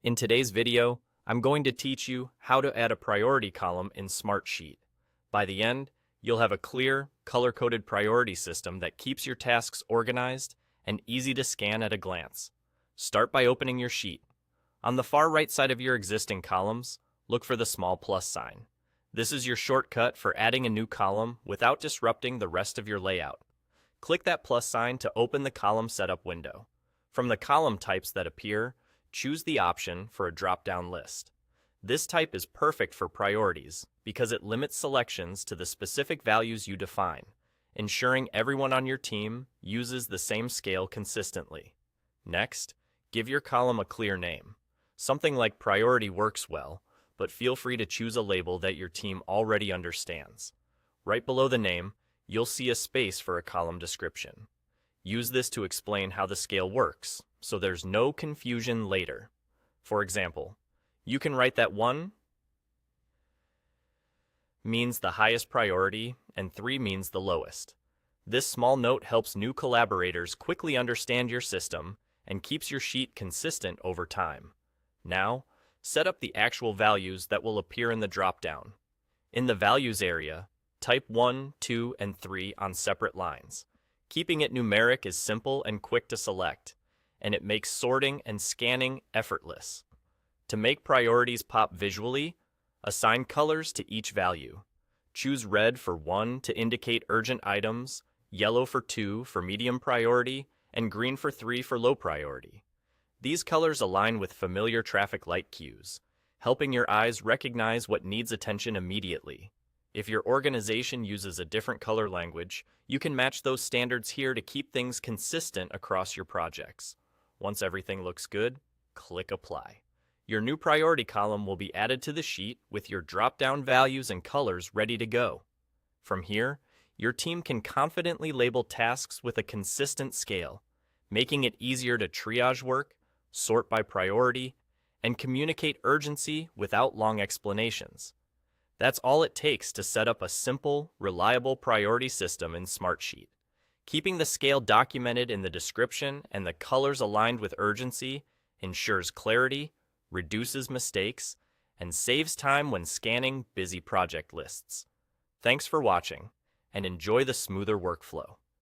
In today's video, I'm going to teach you how to add a priority column in Smartsheet. By the end, you'll have a clear, color-coded priority system that keeps your tasks organized and easy to scan at a glance. Start by opening your sheet. On the far right side of your existing columns, look for the small plus sign. This is your shortcut for adding a new column without disrupting the rest of your layout. Click that plus sign to open the column setup window. From the column types that appear, choose the option for a drop-down list. This type is perfect for priorities because it limits selections to the specific values you define, ensuring everyone on your team uses the same scale consistently. Next, give your column a clear name. Something like priority works well, but feel free to choose a label that your team already understands. Right below the name, you'll see a space for a column description. Use this to explain how the scale works, so there's no confusion later. For example, you can write that 1 means the highest priority and 3 means the lowest. This small note helps new collaborators quickly understand your system and keeps your sheet consistent over time. Now, set up the actual values that will appear in the dropdown. In the Values area, type 1, 2, and 3 on separate lines. Keeping it numeric is simple and quick to select, and it makes sorting and scanning effortless. To make priorities pop visually, assign colors to each value. Choose red for 1 to indicate urgent items, yellow for 2 for medium priority, and green for 3 for low priority. These colors align with familiar traffic light cues, helping your eyes recognize what needs attention immediately. If your organization uses a different color language, you can match those standards here to keep things consistent across your projects. Once everything looks good, click Apply. Your new priority column will be added to the sheet with your drop-down values and colors ready to go. From here, your team can confidently label tasks with a consistent scale, making it easier to triage work, sort by priority, and communicate urgency without long explanations. That's all it takes to set up a simple, reliable priority system in Smartsheet. Keeping the scale documented in the description and the colors aligned with urgency ensures clarity, reduces mistakes, and saves time when scanning busy project lists. Thanks for watching, and enjoy the smoother workflow.